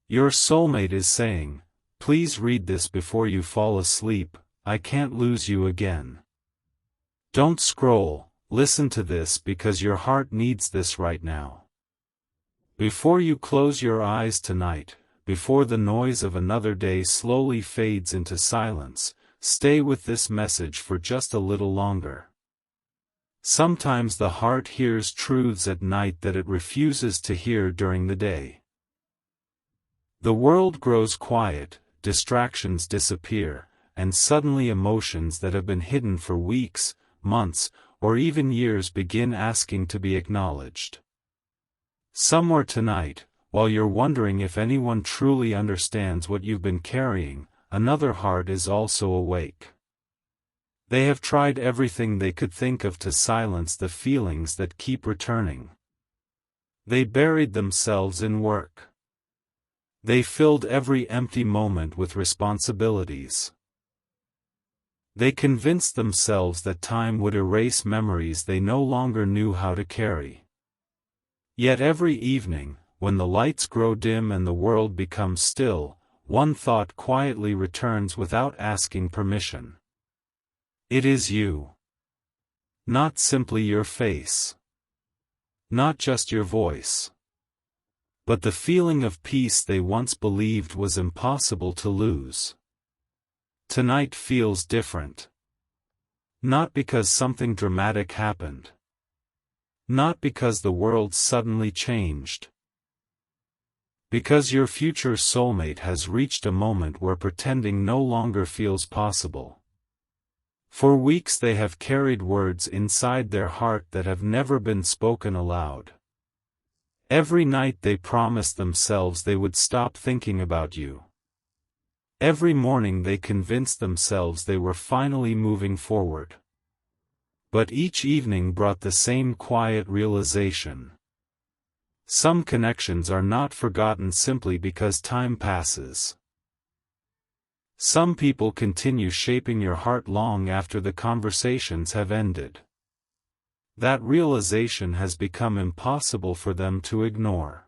Your soulmate is saying, "Please read this before you fall asleep, I can't lose you again." Don't scroll, listen to this because your heart needs this right now. Before you close your eyes tonight, before the noise of another day slowly fades into silence, stay with this message for just a little longer. Sometimes the heart hears truths at night that it refuses to hear during the day. The world grows quiet, distractions disappear, and suddenly emotions that have been hidden for weeks, months, or even years begin asking to be acknowledged. Somewhere tonight, while you're wondering if anyone truly understands what you've been carrying, another heart is also awake. They have tried everything they could think of to silence the feelings that keep returning. They buried themselves in work. They filled every empty moment with responsibilities. They convinced themselves that time would erase memories they no longer knew how to carry. Yet every evening, when the lights grow dim and the world becomes still, one thought quietly returns without asking permission. It is you. Not simply your face. Not just your voice. But the feeling of peace they once believed was impossible to lose. Tonight feels different. Not because something dramatic happened. Not because the world suddenly changed. Because your future soulmate has reached a moment where pretending no longer feels possible. For weeks they have carried words inside their heart that have never been spoken aloud. Every night they promised themselves they would stop thinking about you. Every morning they convinced themselves they were finally moving forward. But each evening brought the same quiet realization. Some connections are not forgotten simply because time passes. Some people continue shaping your heart long after the conversations have ended. That realization has become impossible for them to ignore.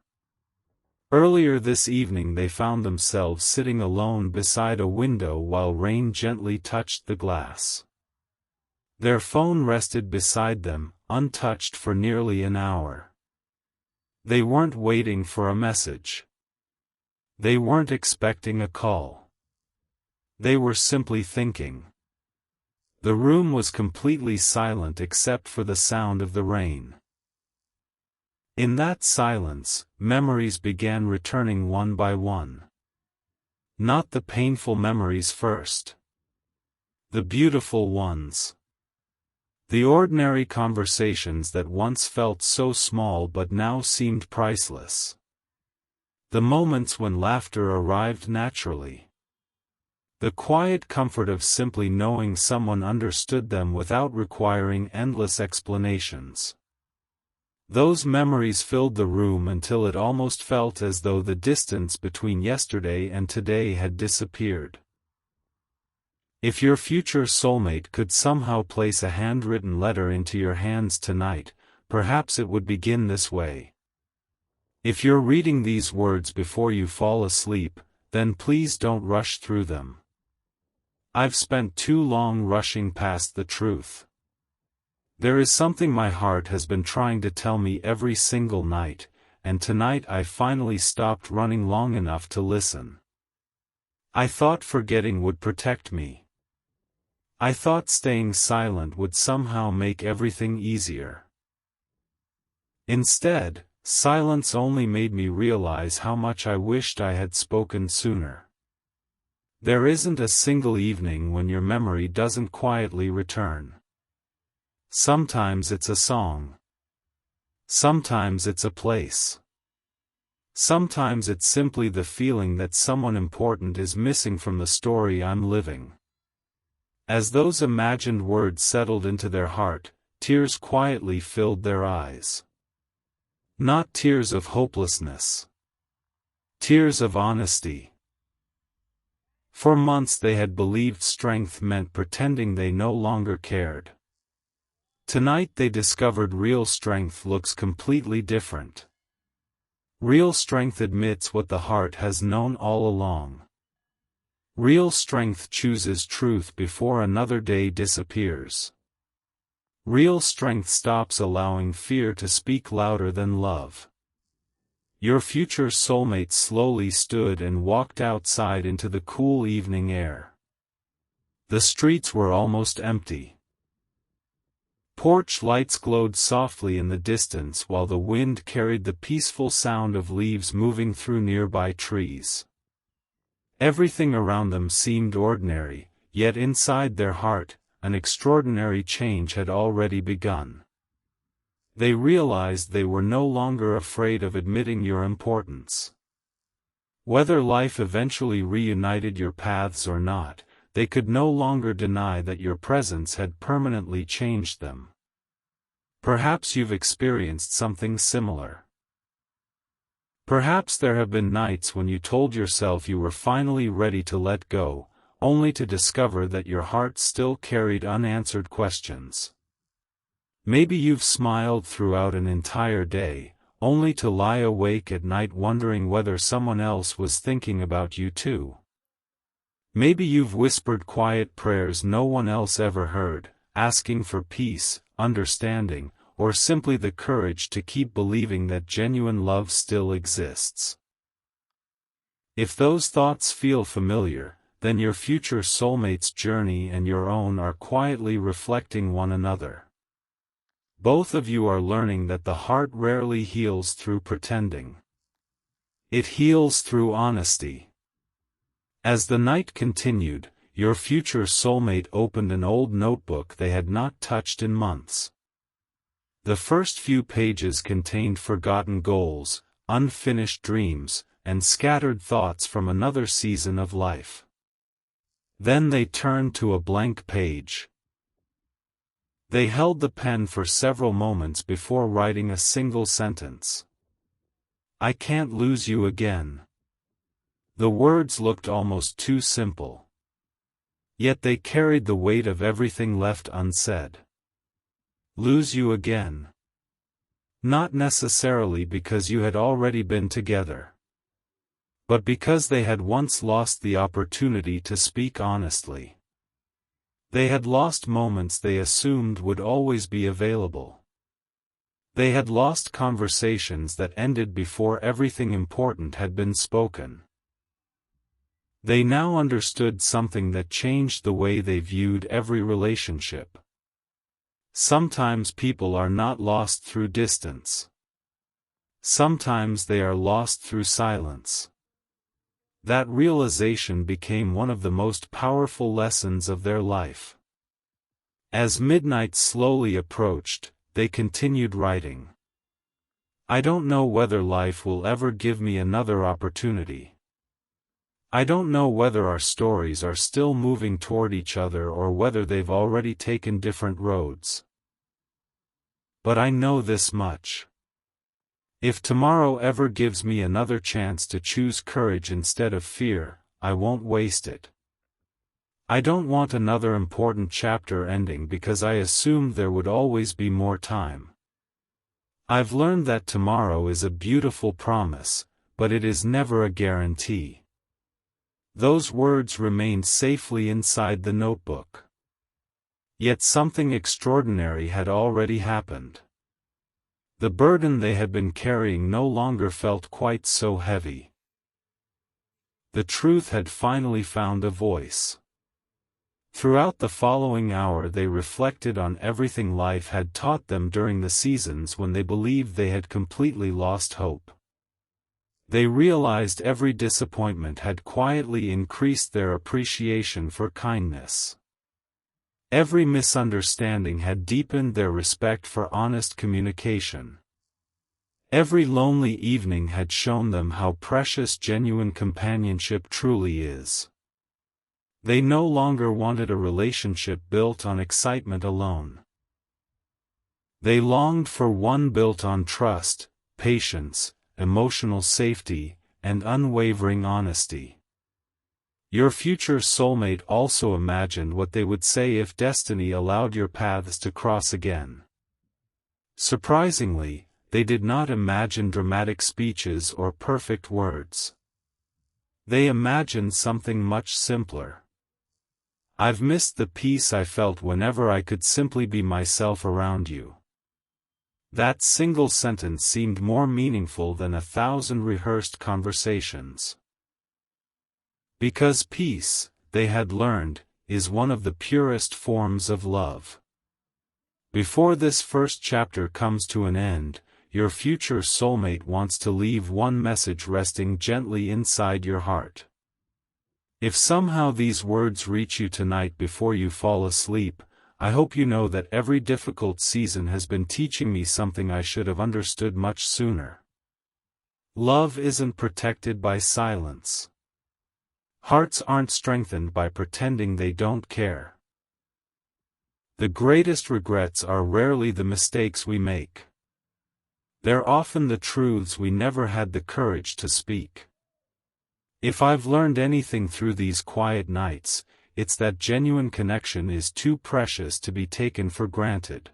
Earlier this evening they found themselves sitting alone beside a window while rain gently touched the glass. Their phone rested beside them, untouched for nearly an hour. They weren't waiting for a message. They weren't expecting a call. They were simply thinking. The room was completely silent except for the sound of the rain. In that silence, memories began returning one by one. Not the painful memories first. The beautiful ones. The ordinary conversations that once felt so small but now seemed priceless. The moments when laughter arrived naturally. The quiet comfort of simply knowing someone understood them without requiring endless explanations. Those memories filled the room until it almost felt as though the distance between yesterday and today had disappeared. If your future soulmate could somehow place a handwritten letter into your hands tonight, perhaps it would begin this way. If you're reading these words before you fall asleep, then please don't rush through them. I've spent too long rushing past the truth. There is something my heart has been trying to tell me every single night, and tonight I finally stopped running long enough to listen. I thought forgetting would protect me. I thought staying silent would somehow make everything easier. Instead, silence only made me realize how much I wished I had spoken sooner. There isn't a single evening when your memory doesn't quietly return. Sometimes it's a song. Sometimes it's a place. Sometimes it's simply the feeling that someone important is missing from the story I'm living. As those imagined words settled into their heart, tears quietly filled their eyes. Not tears of hopelessness. Tears of honesty. For months they had believed strength meant pretending they no longer cared. Tonight they discovered real strength looks completely different. Real strength admits what the heart has known all along. Real strength chooses truth before another day disappears. Real strength stops allowing fear to speak louder than love. Your future soulmate slowly stood and walked outside into the cool evening air. The streets were almost empty. Porch lights glowed softly in the distance while the wind carried the peaceful sound of leaves moving through nearby trees. Everything around them seemed ordinary, yet inside their heart, an extraordinary change had already begun. They realized they were no longer afraid of admitting your importance. Whether life eventually reunited your paths or not, they could no longer deny that your presence had permanently changed them. Perhaps you've experienced something similar. Perhaps there have been nights when you told yourself you were finally ready to let go, only to discover that your heart still carried unanswered questions. Maybe you've smiled throughout an entire day, only to lie awake at night wondering whether someone else was thinking about you too. Maybe you've whispered quiet prayers no one else ever heard, asking for peace, understanding, or simply the courage to keep believing that genuine love still exists. If those thoughts feel familiar, then your future soulmate's journey and your own are quietly reflecting one another. Both of you are learning that the heart rarely heals through pretending. It heals through honesty. As the night continued, your future soulmate opened an old notebook they had not touched in months. The first few pages contained forgotten goals, unfinished dreams, and scattered thoughts from another season of life. Then they turned to a blank page. They held the pen for several moments before writing a single sentence. "I can't lose you again." The words looked almost too simple. Yet they carried the weight of everything left unsaid. Lose you again. Not necessarily because you had already been together, but because they had once lost the opportunity to speak honestly. They had lost moments they assumed would always be available. They had lost conversations that ended before everything important had been spoken. They now understood something that changed the way they viewed every relationship. Sometimes people are not lost through distance. Sometimes they are lost through silence. That realization became one of the most powerful lessons of their life. As midnight slowly approached, they continued writing. "I don't know whether life will ever give me another opportunity. I don't know whether our stories are still moving toward each other or whether they've already taken different roads. But I know this much. If tomorrow ever gives me another chance to choose courage instead of fear, I won't waste it. I don't want another important chapter ending because I assumed there would always be more time. I've learned that tomorrow is a beautiful promise, but it is never a guarantee." Those words remained safely inside the notebook. Yet something extraordinary had already happened. The burden they had been carrying no longer felt quite so heavy. The truth had finally found a voice. Throughout the following hour they reflected on everything life had taught them during the seasons when they believed they had completely lost hope. They realized every disappointment had quietly increased their appreciation for kindness. Every misunderstanding had deepened their respect for honest communication. Every lonely evening had shown them how precious genuine companionship truly is. They no longer wanted a relationship built on excitement alone. They longed for one built on trust, patience, emotional safety, and unwavering honesty. Your future soulmate also imagined what they would say if destiny allowed your paths to cross again. Surprisingly, they did not imagine dramatic speeches or perfect words. They imagined something much simpler. I've missed the peace I felt whenever I could simply be myself around you. That single sentence seemed more meaningful than 1,000 rehearsed conversations. Because peace, they had learned, is one of the purest forms of love. Before this first chapter comes to an end, your future soulmate wants to leave one message resting gently inside your heart. If somehow these words reach you tonight before you fall asleep, I hope you know that every difficult season has been teaching me something I should have understood much sooner. Love isn't protected by silence. Hearts aren't strengthened by pretending they don't care. The greatest regrets are rarely the mistakes we make. They're often the truths we never had the courage to speak. If I've learned anything through these quiet nights, it's that genuine connection is too precious to be taken for granted.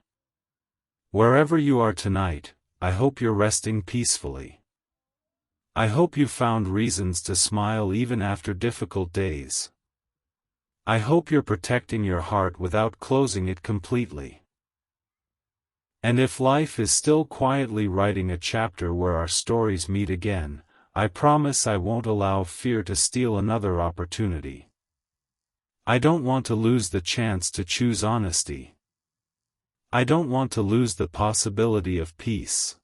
Wherever you are tonight, I hope you're resting peacefully. I hope you found reasons to smile even after difficult days. I hope you're protecting your heart without closing it completely. And if life is still quietly writing a chapter where our stories meet again, I promise I won't allow fear to steal another opportunity. I don't want to lose the chance to choose honesty. I don't want to lose the possibility of peace.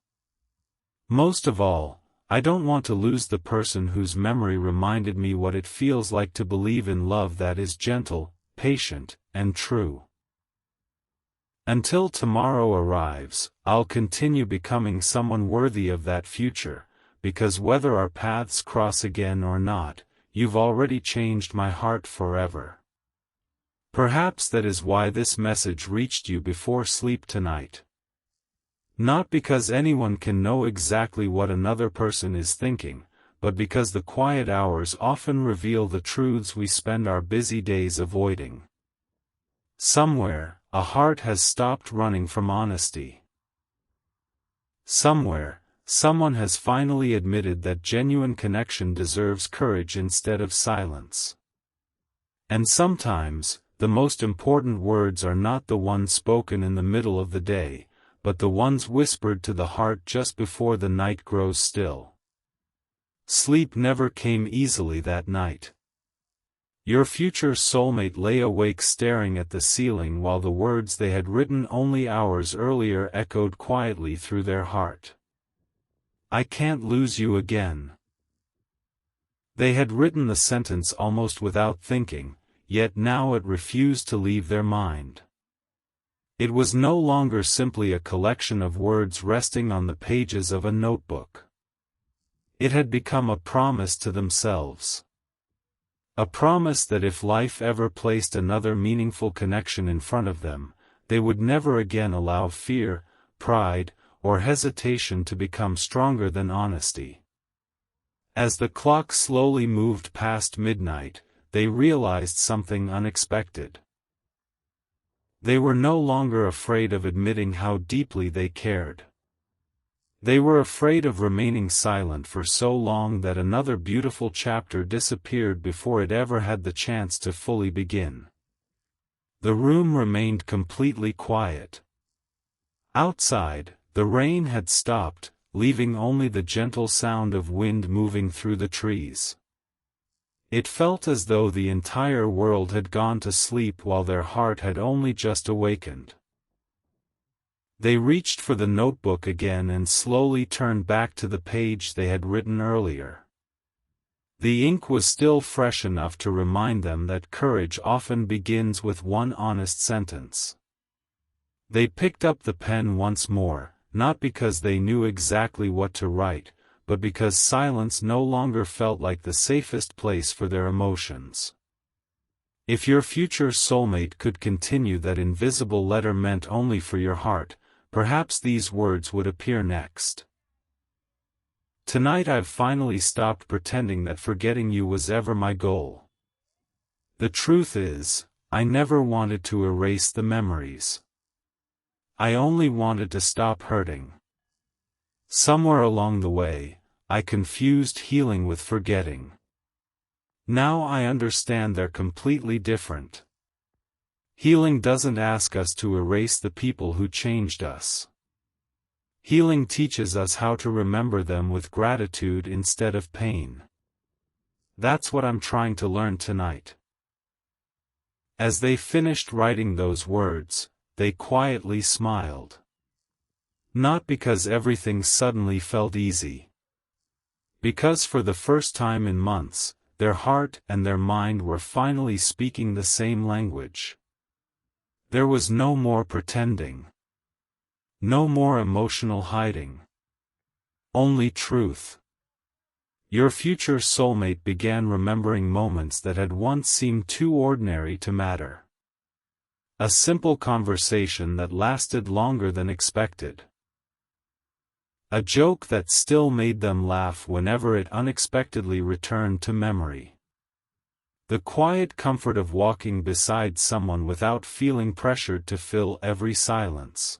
Most of all, I don't want to lose the person whose memory reminded me what it feels like to believe in love that is gentle, patient, and true. Until tomorrow arrives, I'll continue becoming someone worthy of that future, because whether our paths cross again or not, you've already changed my heart forever. Perhaps that is why this message reached you before sleep tonight. Not because anyone can know exactly what another person is thinking, but because the quiet hours often reveal the truths we spend our busy days avoiding. Somewhere, a heart has stopped running from honesty. Somewhere, someone has finally admitted that genuine connection deserves courage instead of silence. And sometimes, the most important words are not the ones spoken in the middle of the day, but the ones whispered to the heart just before the night grows still. Sleep never came easily that night. Your future soulmate lay awake staring at the ceiling while the words they had written only hours earlier echoed quietly through their heart. I can't lose you again. They had written the sentence almost without thinking, yet now it refused to leave their mind. It was no longer simply a collection of words resting on the pages of a notebook. It had become a promise to themselves. A promise that if life ever placed another meaningful connection in front of them, they would never again allow fear, pride, or hesitation to become stronger than honesty. As the clock slowly moved past midnight, they realized something unexpected. They were no longer afraid of admitting how deeply they cared. They were afraid of remaining silent for so long that another beautiful chapter disappeared before it ever had the chance to fully begin. The room remained completely quiet. Outside, the rain had stopped, leaving only the gentle sound of wind moving through the trees. It felt as though the entire world had gone to sleep while their heart had only just awakened. They reached for the notebook again and slowly turned back to the page they had written earlier. The ink was still fresh enough to remind them that courage often begins with one honest sentence. They picked up the pen once more, not because they knew exactly what to write, but because silence no longer felt like the safest place for their emotions. If your future soulmate could continue that invisible letter meant only for your heart, perhaps these words would appear next. Tonight I've finally stopped pretending that forgetting you was ever my goal. The truth is, I never wanted to erase the memories. I only wanted to stop hurting. Somewhere along the way, I confused healing with forgetting. Now I understand they're completely different. Healing doesn't ask us to erase the people who changed us. Healing teaches us how to remember them with gratitude instead of pain. That's what I'm trying to learn tonight. As they finished writing those words, they quietly smiled. Not because everything suddenly felt easy. Because for the first time in months, their heart and their mind were finally speaking the same language. There was no more pretending. No more emotional hiding. Only truth. Your future soulmate began remembering moments that had once seemed too ordinary to matter. A simple conversation that lasted longer than expected. A joke that still made them laugh whenever it unexpectedly returned to memory. The quiet comfort of walking beside someone without feeling pressured to fill every silence.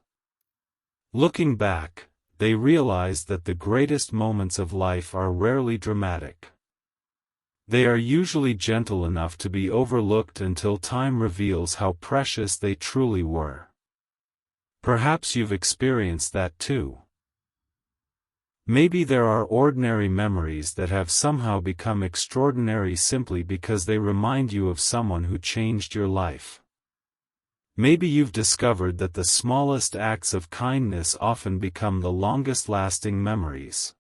Looking back, they realized that the greatest moments of life are rarely dramatic. They are usually gentle enough to be overlooked until time reveals how precious they truly were. Perhaps you've experienced that too. Maybe there are ordinary memories that have somehow become extraordinary simply because they remind you of someone who changed your life. Maybe you've discovered that the smallest acts of kindness often become the longest-lasting memories.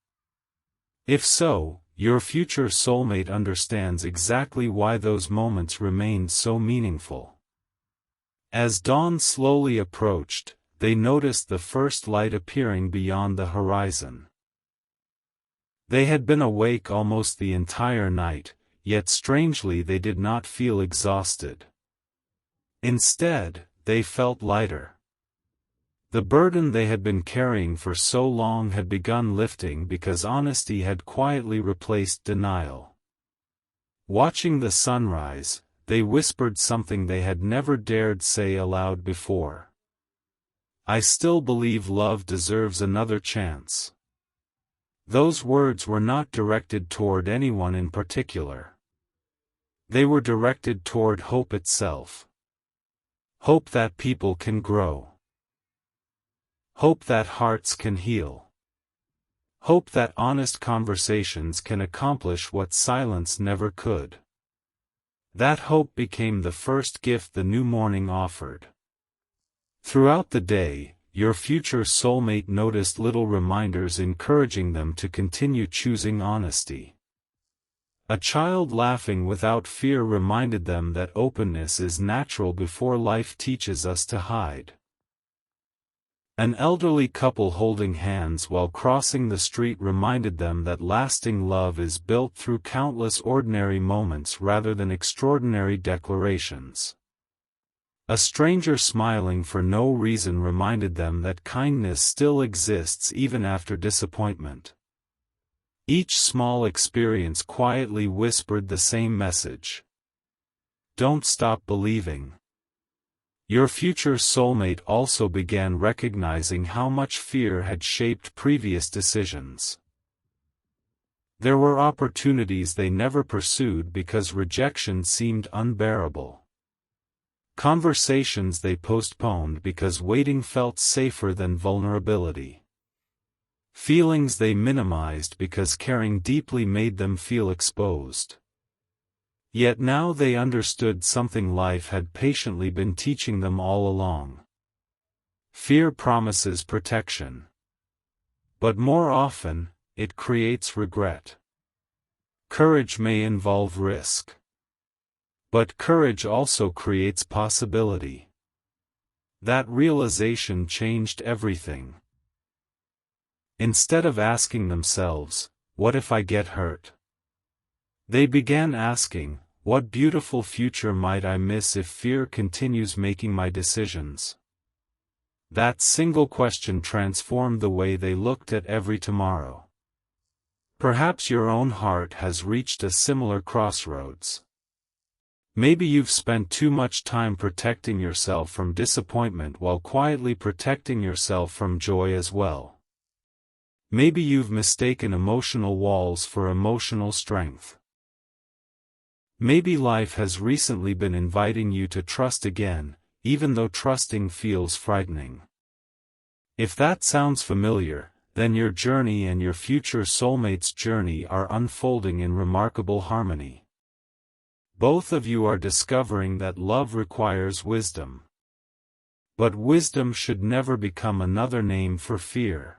If so, your future soulmate understands exactly why those moments remained so meaningful. As dawn slowly approached, they noticed the first light appearing beyond the horizon. They had been awake almost the entire night, yet strangely they did not feel exhausted. Instead, they felt lighter. The burden they had been carrying for so long had begun lifting because honesty had quietly replaced denial. Watching the sunrise, they whispered something they had never dared say aloud before. "I still believe love deserves another chance." Those words were not directed toward anyone in particular. They were directed toward hope itself. Hope that people can grow. Hope that hearts can heal. Hope that honest conversations can accomplish what silence never could. That hope became the first gift the new morning offered. Throughout the day, your future soulmate noticed little reminders encouraging them to continue choosing honesty. A child laughing without fear reminded them that openness is natural before life teaches us to hide. An elderly couple holding hands while crossing the street reminded them that lasting love is built through countless ordinary moments rather than extraordinary declarations. A stranger smiling for no reason reminded them that kindness still exists even after disappointment. Each small experience quietly whispered the same message. Don't stop believing. Your future soulmate also began recognizing how much fear had shaped previous decisions. There were opportunities they never pursued because rejection seemed unbearable. Conversations they postponed because waiting felt safer than vulnerability. Feelings they minimized because caring deeply made them feel exposed. Yet now they understood something life had patiently been teaching them all along. Fear promises protection. But more often, it creates regret. Courage may involve risk. But courage also creates possibility. That realization changed everything. Instead of asking themselves, "What if I get hurt?" they began asking, "What beautiful future might I miss if fear continues making my decisions?" That single question transformed the way they looked at every tomorrow. Perhaps your own heart has reached a similar crossroads. Maybe you've spent too much time protecting yourself from disappointment while quietly protecting yourself from joy as well. Maybe you've mistaken emotional walls for emotional strength. Maybe life has recently been inviting you to trust again, even though trusting feels frightening. If that sounds familiar, then your journey and your future soulmate's journey are unfolding in remarkable harmony. Both of you are discovering that love requires wisdom. But wisdom should never become another name for fear.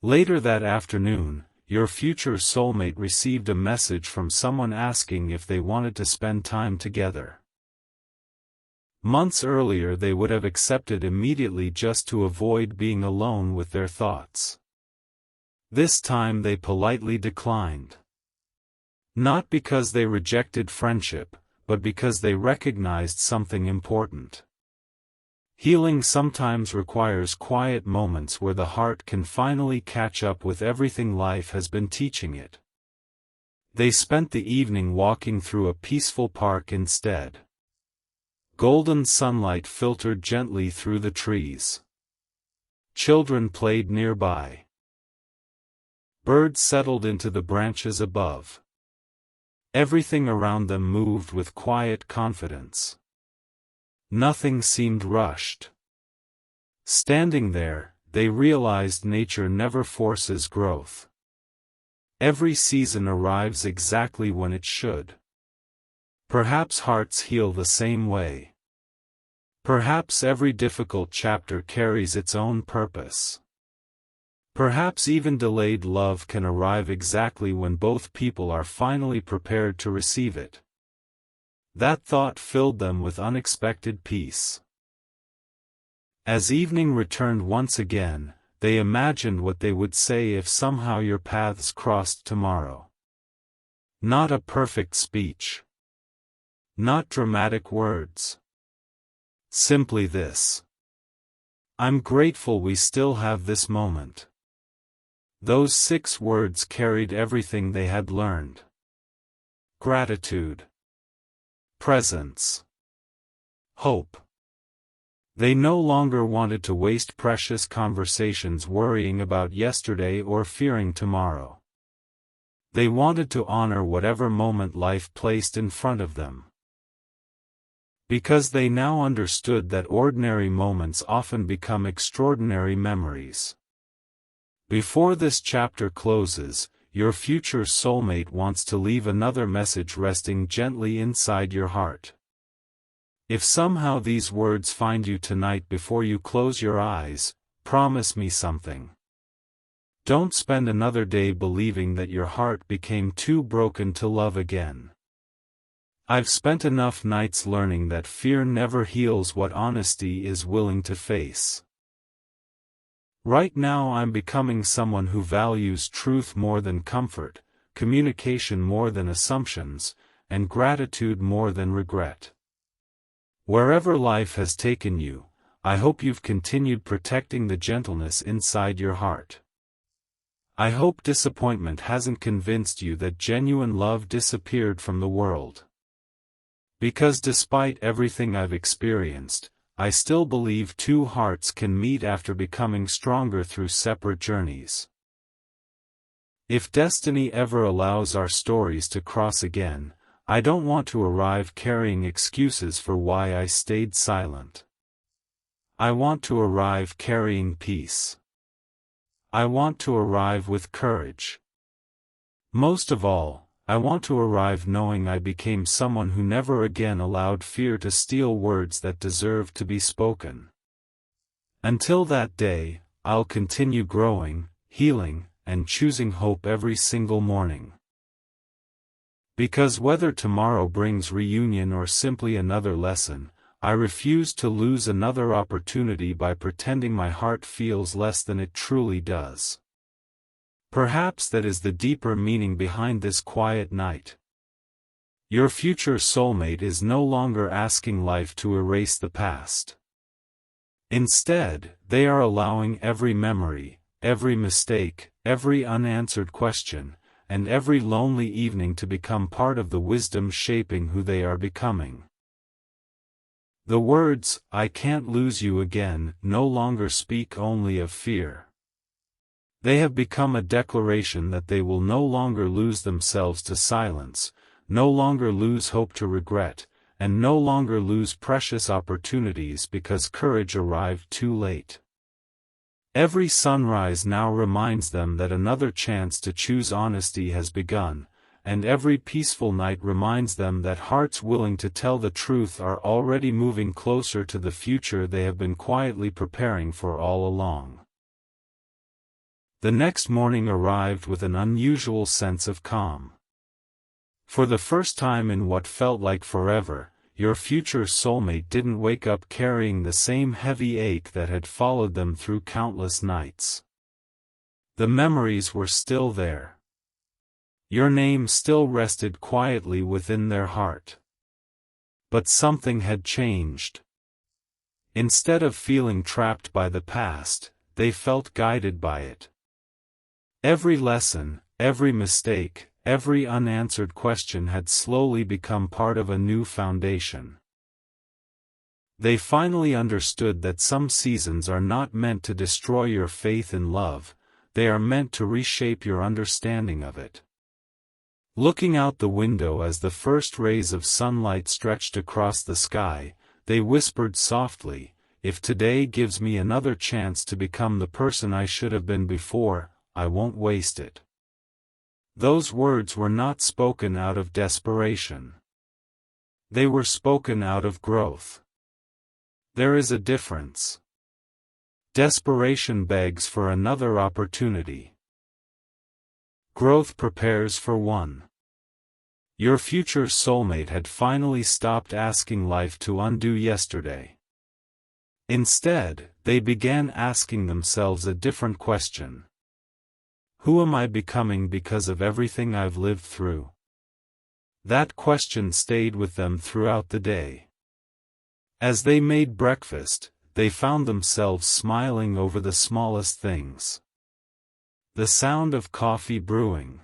Later that afternoon, your future soulmate received a message from someone asking if they wanted to spend time together. Months earlier they would have accepted immediately just to avoid being alone with their thoughts. This time they politely declined. Not because they rejected friendship, but because they recognized something important. Healing sometimes requires quiet moments where the heart can finally catch up with everything life has been teaching it. They spent the evening walking through a peaceful park instead. Golden sunlight filtered gently through the trees. Children played nearby. Birds settled into the branches above. Everything around them moved with quiet confidence. Nothing seemed rushed. Standing there, they realized nature never forces growth. Every season arrives exactly when it should. Perhaps hearts heal the same way. Perhaps every difficult chapter carries its own purpose. Perhaps even delayed love can arrive exactly when both people are finally prepared to receive it. That thought filled them with unexpected peace. As evening returned once again, they imagined what they would say if somehow your paths crossed tomorrow. Not a perfect speech. Not dramatic words. Simply this: "I'm grateful we still have this moment." Those 6 words carried everything they had learned. Gratitude. Presence. Hope. They no longer wanted to waste precious conversations worrying about yesterday or fearing tomorrow. They wanted to honor whatever moment life placed in front of them. Because they now understood that ordinary moments often become extraordinary memories. Before this chapter closes, your future soulmate wants to leave another message resting gently inside your heart. If somehow these words find you tonight before you close your eyes, promise me something. Don't spend another day believing that your heart became too broken to love again. I've spent enough nights learning that fear never heals what honesty is willing to face. Right now I'm becoming someone who values truth more than comfort, communication more than assumptions, and gratitude more than regret. Wherever life has taken you, I hope you've continued protecting the gentleness inside your heart. I hope disappointment hasn't convinced you that genuine love disappeared from the world. Because despite everything I've experienced, I still believe 2 hearts can meet after becoming stronger through separate journeys. If destiny ever allows our stories to cross again, I don't want to arrive carrying excuses for why I stayed silent. I want to arrive carrying peace. I want to arrive with courage. Most of all, I want to arrive knowing I became someone who never again allowed fear to steal words that deserved to be spoken. Until that day, I'll continue growing, healing, and choosing hope every single morning. Because whether tomorrow brings reunion or simply another lesson, I refuse to lose another opportunity by pretending my heart feels less than it truly does. Perhaps that is the deeper meaning behind this quiet night. Your future soulmate is no longer asking life to erase the past. Instead, they are allowing every memory, every mistake, every unanswered question, and every lonely evening to become part of the wisdom shaping who they are becoming. The words, "I can't lose you again," no longer speak only of fear. They have become a declaration that they will no longer lose themselves to silence, no longer lose hope to regret, and no longer lose precious opportunities because courage arrived too late. Every sunrise now reminds them that another chance to choose honesty has begun, and every peaceful night reminds them that hearts willing to tell the truth are already moving closer to the future they have been quietly preparing for all along. The next morning arrived with an unusual sense of calm. For the first time in what felt like forever, your future soulmate didn't wake up carrying the same heavy ache that had followed them through countless nights. The memories were still there. Your name still rested quietly within their heart. But something had changed. Instead of feeling trapped by the past, they felt guided by it. Every lesson, every mistake, every unanswered question had slowly become part of a new foundation. They finally understood that some seasons are not meant to destroy your faith in love, they are meant to reshape your understanding of it. Looking out the window as the first rays of sunlight stretched across the sky, they whispered softly, "If today gives me another chance to become the person I should have been before, I won't waste it." Those words were not spoken out of desperation. They were spoken out of growth. There is a difference. Desperation begs for another opportunity. Growth prepares for one. Your future soulmate had finally stopped asking life to undo yesterday. Instead, they began asking themselves a different question. Who am I becoming because of everything I've lived through? That question stayed with them throughout the day. As they made breakfast, they found themselves smiling over the smallest things. The sound of coffee brewing.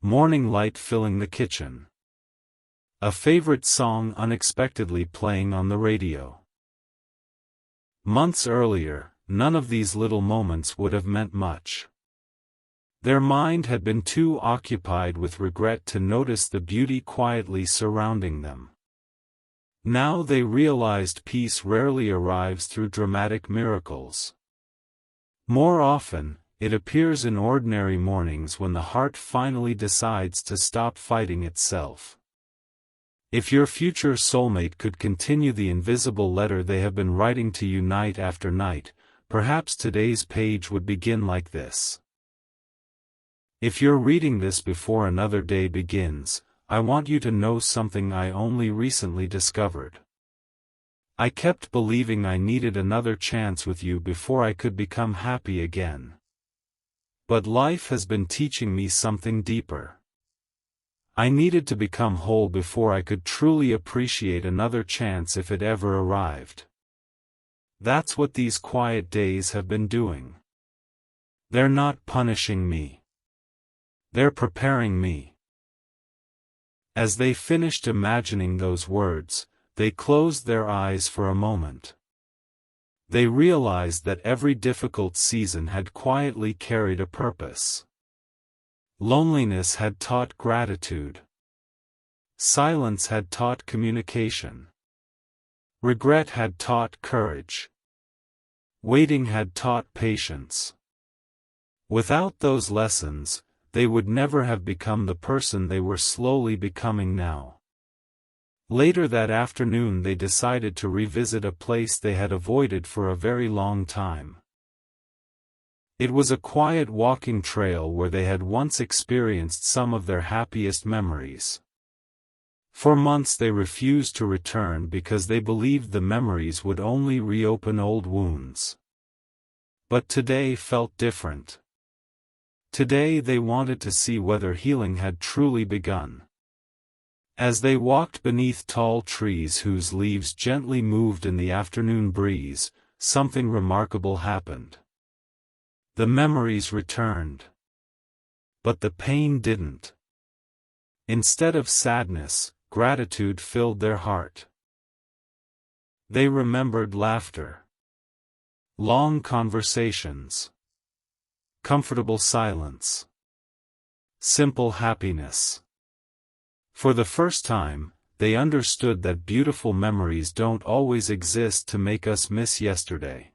Morning light filling the kitchen. A favorite song unexpectedly playing on the radio. Months earlier, none of these little moments would have meant much. Their mind had been too occupied with regret to notice the beauty quietly surrounding them. Now they realized peace rarely arrives through dramatic miracles. More often, it appears in ordinary mornings when the heart finally decides to stop fighting itself. If your future soulmate could continue the invisible letter they have been writing to you night after night, perhaps today's page would begin like this. If you're reading this before another day begins, I want you to know something I only recently discovered. I kept believing I needed another chance with you before I could become happy again. But life has been teaching me something deeper. I needed to become whole before I could truly appreciate another chance if it ever arrived. That's what these quiet days have been doing. They're not punishing me. They're preparing me. As they finished imagining those words, they closed their eyes for a moment. They realized that every difficult season had quietly carried a purpose. Loneliness had taught gratitude. Silence had taught communication. Regret had taught courage. Waiting had taught patience. Without those lessons, they would never have become the person they were slowly becoming now. Later that afternoon they decided to revisit a place they had avoided for a very long time. It was a quiet walking trail where they had once experienced some of their happiest memories. For months they refused to return because they believed the memories would only reopen old wounds. But today felt different. Today they wanted to see whether healing had truly begun. As they walked beneath tall trees whose leaves gently moved in the afternoon breeze, something remarkable happened. The memories returned. But the pain didn't. Instead of sadness, gratitude filled their heart. They remembered laughter. Long conversations. comfortable silence, simple happiness. For the first time, they understood that beautiful memories don't always exist to make us miss yesterday.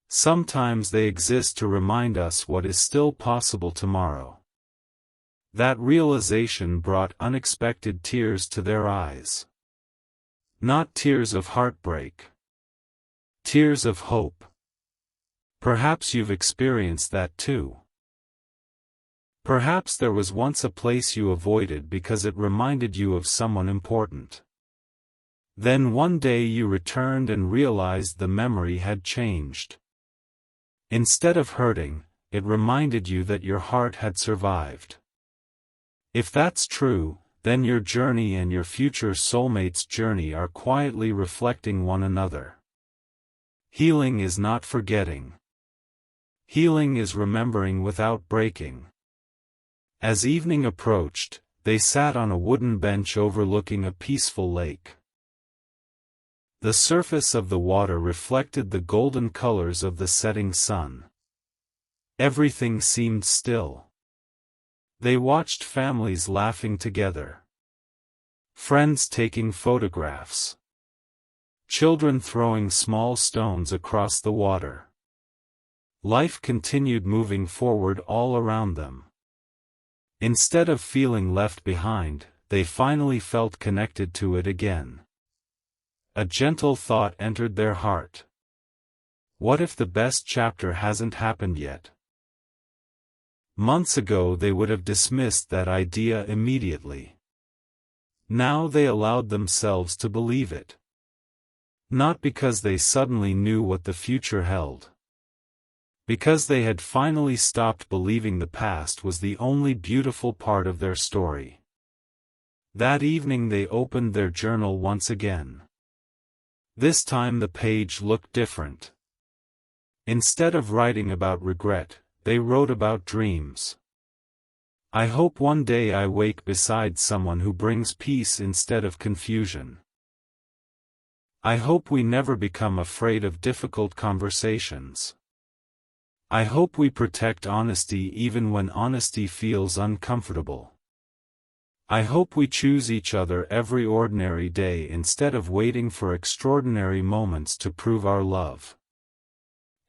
Sometimes they exist to remind us what is still possible tomorrow. That realization brought unexpected tears to their eyes. Not tears of heartbreak. Tears of hope. Perhaps you've experienced that too. Perhaps there was once a place you avoided because it reminded you of someone important. Then one day you returned and realized the memory had changed. Instead of hurting, it reminded you that your heart had survived. If that's true, then your journey and your future soulmate's journey are quietly reflecting one another. Healing is not forgetting. Healing is remembering without breaking. As evening approached, they sat on a wooden bench overlooking a peaceful lake. The surface of the water reflected the golden colors of the setting sun. Everything seemed still. They watched families laughing together. Friends taking photographs. Children throwing small stones across the water. Life continued moving forward all around them. Instead of feeling left behind, they finally felt connected to it again. A gentle thought entered their heart. What if the best chapter hasn't happened yet? Months ago they would have dismissed that idea immediately. Now they allowed themselves to believe it. Not because they suddenly knew what the future held. Because they had finally stopped believing the past was the only beautiful part of their story. That evening they opened their journal once again. This time the page looked different. Instead of writing about regret, they wrote about dreams. I hope one day I wake beside someone who brings peace instead of confusion. I hope we never become afraid of difficult conversations. I hope we protect honesty even when honesty feels uncomfortable. I hope we choose each other every ordinary day instead of waiting for extraordinary moments to prove our love.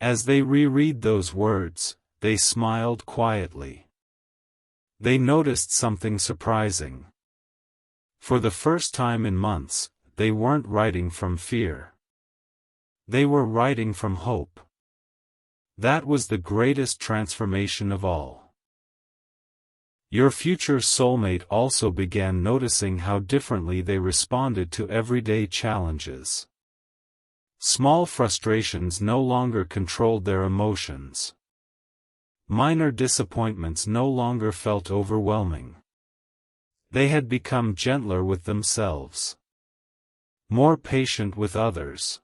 As they reread those words, they smiled quietly. They noticed something surprising. For the first time in months, they weren't writing from fear. They were writing from hope. That was the greatest transformation of all. Your future soulmate also began noticing how differently they responded to everyday challenges. Small frustrations no longer controlled their emotions. Minor disappointments no longer felt overwhelming. They had become gentler with themselves. More patient with others.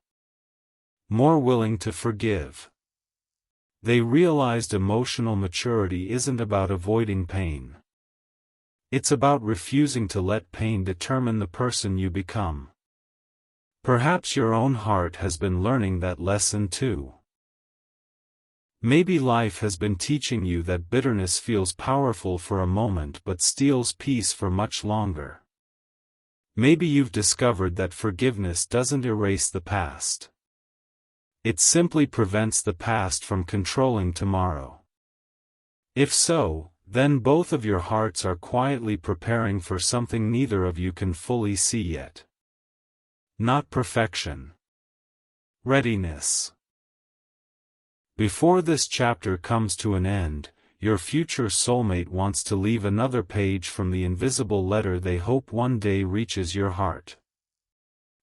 More willing to forgive. They realized emotional maturity isn't about avoiding pain. It's about refusing to let pain determine the person you become. Perhaps your own heart has been learning that lesson too. Maybe life has been teaching you that bitterness feels powerful for a moment but steals peace for much longer. Maybe you've discovered that forgiveness doesn't erase the past. It simply prevents the past from controlling tomorrow. If so, then both of your hearts are quietly preparing for something neither of you can fully see yet. Not perfection. Readiness. Before this chapter comes to an end, your future soulmate wants to leave another page from the invisible letter they hope one day reaches your heart.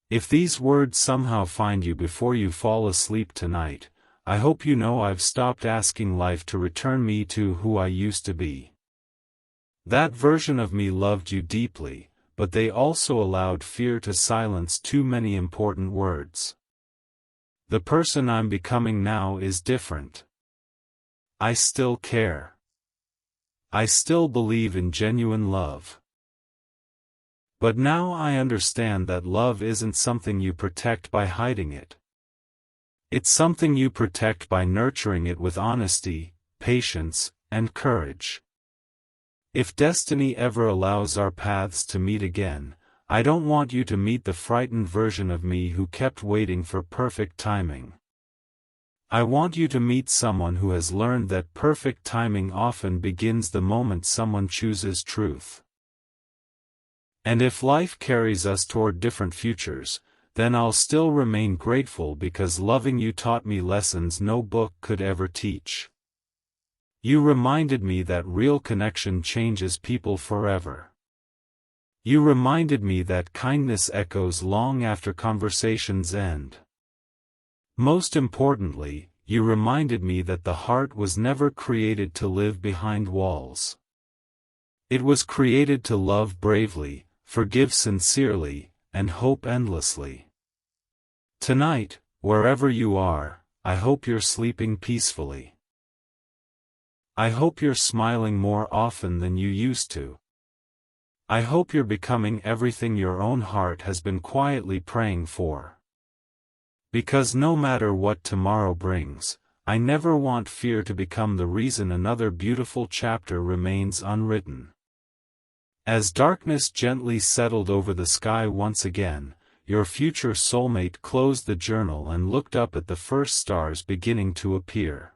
If these words somehow find you before you fall asleep tonight, I hope you know I've stopped asking life to return me to who I used to be. That version of me loved you deeply, but they also allowed fear to silence too many important words. The person I'm becoming now is different. I still care. I still believe in genuine love. But now I understand that love isn't something you protect by hiding it. It's something you protect by nurturing it with honesty, patience, and courage. If destiny ever allows our paths to meet again, I don't want you to meet the frightened version of me who kept waiting for perfect timing. I want you to meet someone who has learned that perfect timing often begins the moment someone chooses truth. And if life carries us toward different futures, then I'll still remain grateful because loving you taught me lessons no book could ever teach. You reminded me that real connection changes people forever. You reminded me that kindness echoes long after conversations end. Most importantly, you reminded me that the heart was never created to live behind walls. It was created to love bravely, forgive sincerely, and hope endlessly. Tonight, wherever you are, I hope you're sleeping peacefully. I hope you're smiling more often than you used to. I hope you're becoming everything your own heart has been quietly praying for. Because no matter what tomorrow brings, I never want fear to become the reason another beautiful chapter remains unwritten. As darkness gently settled over the sky once again, your future soulmate closed the journal and looked up at the first stars beginning to appear.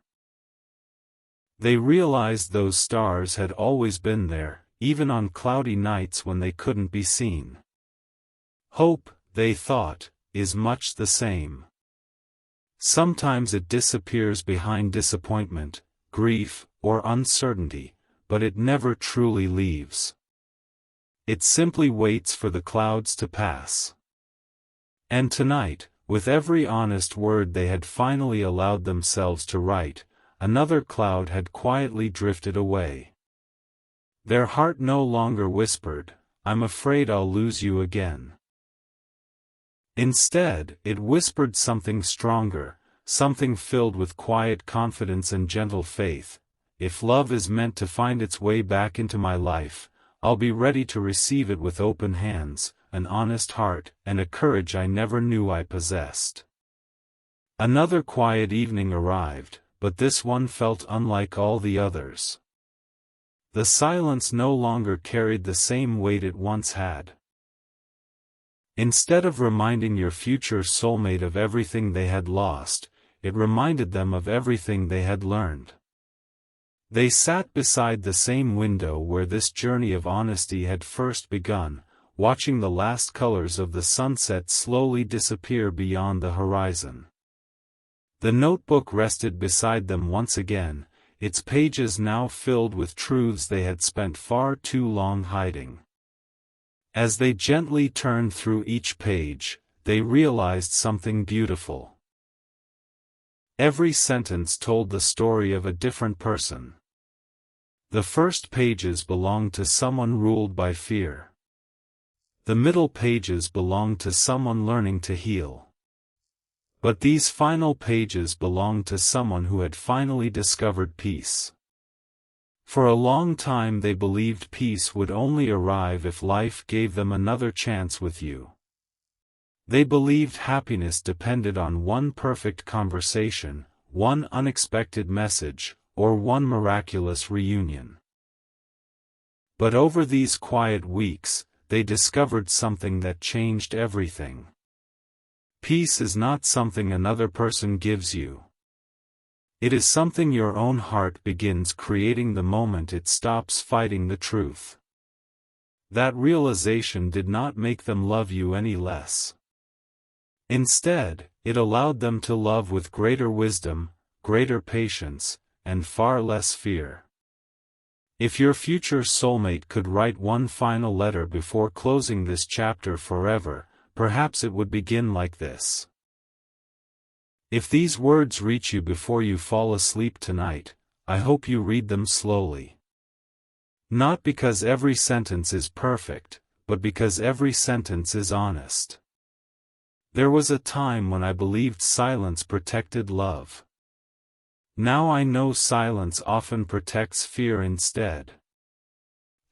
They realized those stars had always been there, even on cloudy nights when they couldn't be seen. Hope, they thought, is much the same. Sometimes it disappears behind disappointment, grief, or uncertainty, but it never truly leaves. It simply waits for the clouds to pass. And tonight, with every honest word they had finally allowed themselves to write, another cloud had quietly drifted away. Their heart no longer whispered, "I'm afraid I'll lose you again." Instead, it whispered something stronger, something filled with quiet confidence and gentle faith. "If love is meant to find its way back into my life, I'll be ready to receive it with open hands, an honest heart, and a courage I never knew I possessed." Another quiet evening arrived, but this one felt unlike all the others. The silence no longer carried the same weight it once had. Instead of reminding your future soulmate of everything they had lost, it reminded them of everything they had learned. They sat beside the same window where this journey of honesty had first begun, watching the last colors of the sunset slowly disappear beyond the horizon. The notebook rested beside them once again, its pages now filled with truths they had spent far too long hiding. As they gently turned through each page, they realized something beautiful. Every sentence told the story of a different person. The first pages belonged to someone ruled by fear. The middle pages belonged to someone learning to heal. But these final pages belonged to someone who had finally discovered peace. For a long time they believed peace would only arrive if life gave them another chance with you. They believed happiness depended on one perfect conversation, one unexpected message, or one miraculous reunion. But over these quiet weeks, they discovered something that changed everything. Peace is not something another person gives you. It is something your own heart begins creating the moment it stops fighting the truth. That realization did not make them love you any less. Instead, it allowed them to love with greater wisdom, greater patience, and far less fear. If your future soulmate could write one final letter before closing this chapter forever, perhaps it would begin like this. If these words reach you before you fall asleep tonight, I hope you read them slowly. Not because every sentence is perfect, but because every sentence is honest. There was a time when I believed silence protected love. Now I know silence often protects fear instead.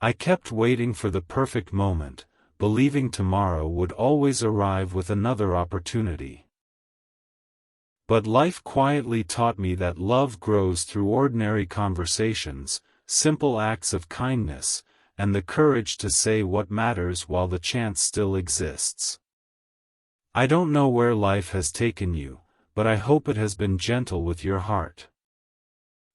I kept waiting for the perfect moment, believing tomorrow would always arrive with another opportunity. But life quietly taught me that love grows through ordinary conversations, simple acts of kindness, and the courage to say what matters while the chance still exists. I don't know where life has taken you, but I hope it has been gentle with your heart.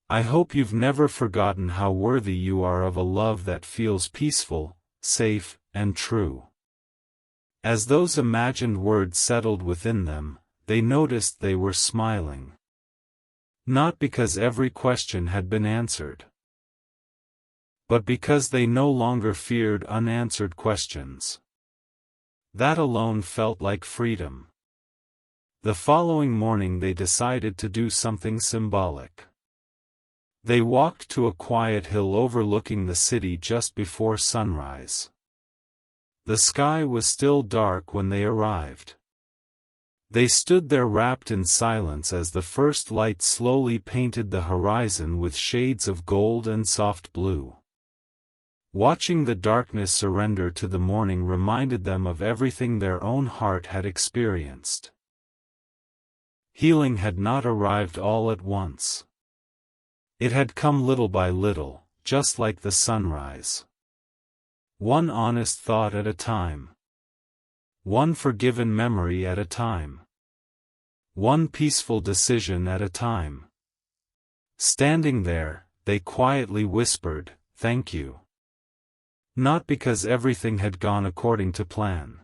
I hope you've never forgotten how worthy you are of a love that feels peaceful, safe, and true. As those imagined words settled within them, they noticed they were smiling. Not because every question had been answered, but because they no longer feared unanswered questions. That alone felt like freedom. The following morning they decided to do something symbolic. They walked to a quiet hill overlooking the city just before sunrise. The sky was still dark when they arrived. They stood there wrapped in silence as the first light slowly painted the horizon with shades of gold and soft blue. Watching the darkness surrender to the morning reminded them of everything their own heart had experienced. Healing had not arrived all at once. It had come little by little, just like the sunrise. One honest thought at a time. One forgiven memory at a time. One peaceful decision at a time. Standing there, they quietly whispered, "Thank you." Not because everything had gone according to plan,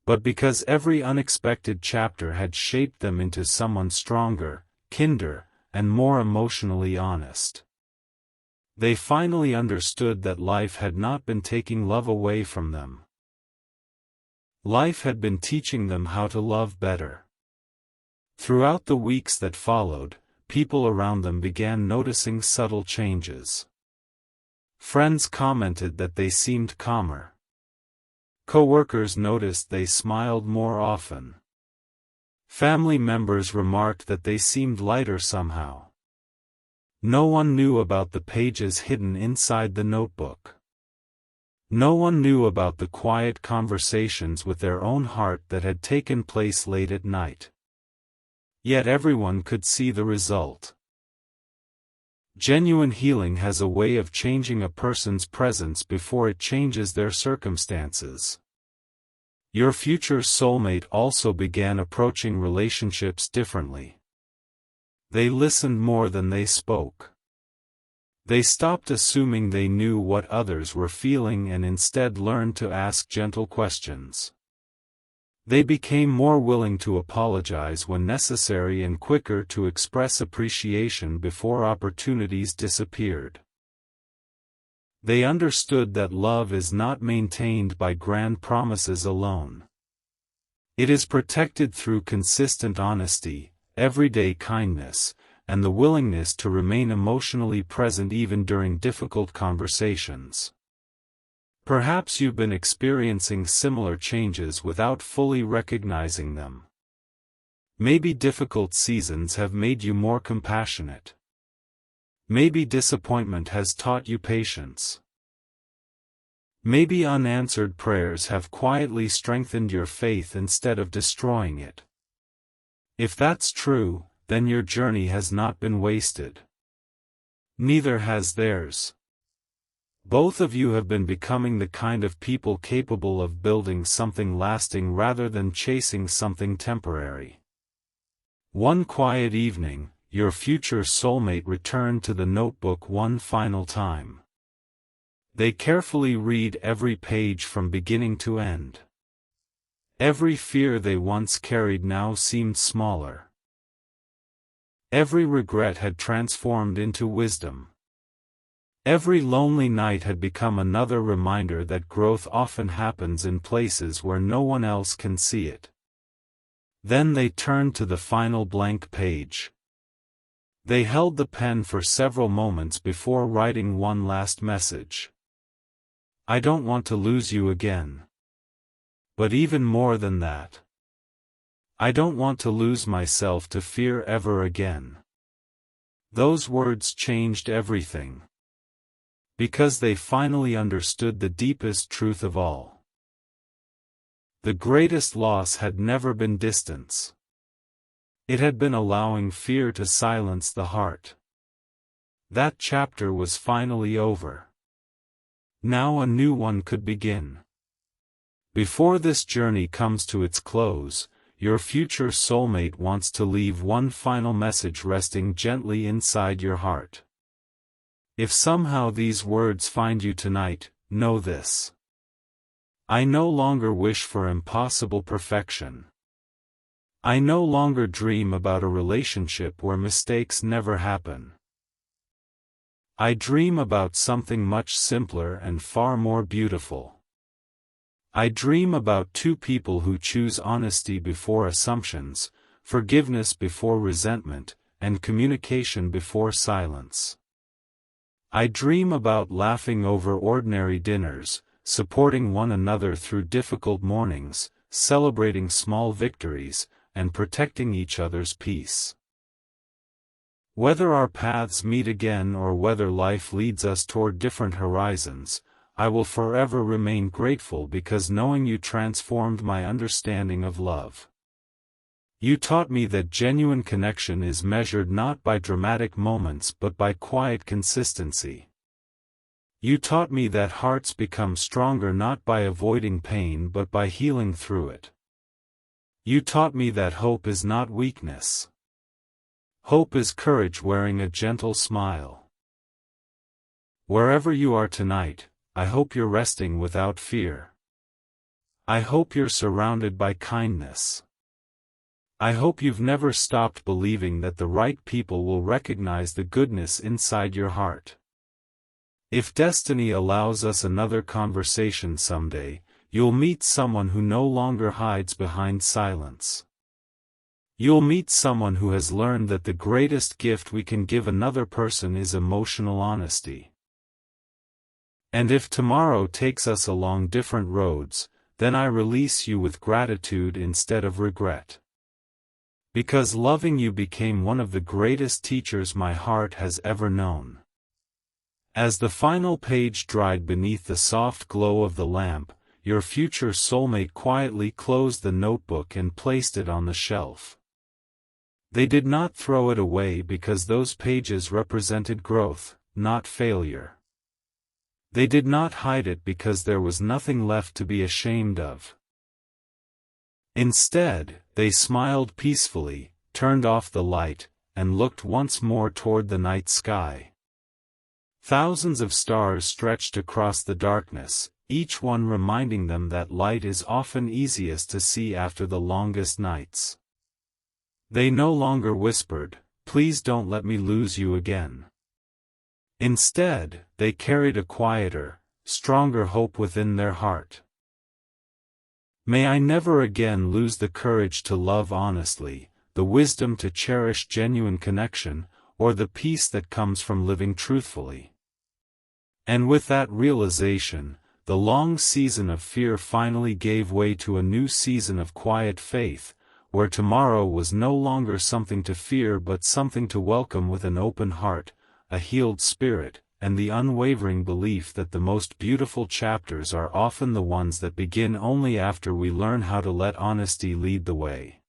but because every unexpected chapter had shaped them into someone stronger, kinder, and more emotionally honest. They finally understood that life had not been taking love away from them. Life had been teaching them how to love better. Throughout the weeks that followed, people around them began noticing subtle changes. Friends commented that they seemed calmer. Coworkers noticed they smiled more often. Family members remarked that they seemed lighter somehow. No one knew about the pages hidden inside the notebook. No one knew about the quiet conversations with their own heart that had taken place late at night. Yet everyone could see the result. Genuine healing has a way of changing a person's presence before it changes their circumstances. Your future soulmate also began approaching relationships differently. They listened more than they spoke. They stopped assuming they knew what others were feeling and instead learned to ask gentle questions. They became more willing to apologize when necessary and quicker to express appreciation before opportunities disappeared. They understood that love is not maintained by grand promises alone. It is protected through consistent honesty, everyday kindness, and the willingness to remain emotionally present even during difficult conversations. Perhaps you've been experiencing similar changes without fully recognizing them. Maybe difficult seasons have made you more compassionate. Maybe disappointment has taught you patience. Maybe unanswered prayers have quietly strengthened your faith instead of destroying it. If that's true, then your journey has not been wasted. Neither has theirs. Both of you have been becoming the kind of people capable of building something lasting rather than chasing something temporary. One quiet evening, your future soulmate returned to the notebook one final time. They carefully read every page from beginning to end. Every fear they once carried now seemed smaller. Every regret had transformed into wisdom. Every lonely night had become another reminder that growth often happens in places where no one else can see it. Then they turned to the final blank page. They held the pen for several moments before writing one last message. I don't want to lose you again. But even more than that, I don't want to lose myself to fear ever again. Those words changed everything. Because they finally understood the deepest truth of all. The greatest loss had never been distance. It had been allowing fear to silence the heart. That chapter was finally over. Now a new one could begin. Before this journey comes to its close, your future soulmate wants to leave one final message resting gently inside your heart. If somehow these words find you tonight, know this. I no longer wish for impossible perfection. I no longer dream about a relationship where mistakes never happen. I dream about something much simpler and far more beautiful. I dream about two people who choose honesty before assumptions, forgiveness before resentment, and communication before silence. I dream about laughing over ordinary dinners, supporting one another through difficult mornings, celebrating small victories, and protecting each other's peace. Whether our paths meet again or whether life leads us toward different horizons, I will forever remain grateful because knowing you transformed my understanding of love. You taught me that genuine connection is measured not by dramatic moments but by quiet consistency. You taught me that hearts become stronger not by avoiding pain but by healing through it. You taught me that hope is not weakness. Hope is courage wearing a gentle smile. Wherever you are tonight, I hope you're resting without fear. I hope you're surrounded by kindness. I hope you've never stopped believing that the right people will recognize the goodness inside your heart. If destiny allows us another conversation someday, you'll meet someone who no longer hides behind silence. You'll meet someone who has learned that the greatest gift we can give another person is emotional honesty. And if tomorrow takes us along different roads, then I release you with gratitude instead of regret. Because loving you became one of the greatest teachers my heart has ever known. As the final page dried beneath the soft glow of the lamp, your future soulmate quietly closed the notebook and placed it on the shelf. They did not throw it away because those pages represented growth, not failure. They did not hide it because there was nothing left to be ashamed of. Instead, they smiled peacefully, turned off the light, and looked once more toward the night sky. Thousands of stars stretched across the darkness, each one reminding them that light is often easiest to see after the longest nights. They no longer whispered, "Please don't let me lose you again." Instead, they carried a quieter, stronger hope within their heart. May I never again lose the courage to love honestly, the wisdom to cherish genuine connection, or the peace that comes from living truthfully. And with that realization, the long season of fear finally gave way to a new season of quiet faith, where tomorrow was no longer something to fear but something to welcome with an open heart, a healed spirit, and the unwavering belief that the most beautiful chapters are often the ones that begin only after we learn how to let honesty lead the way.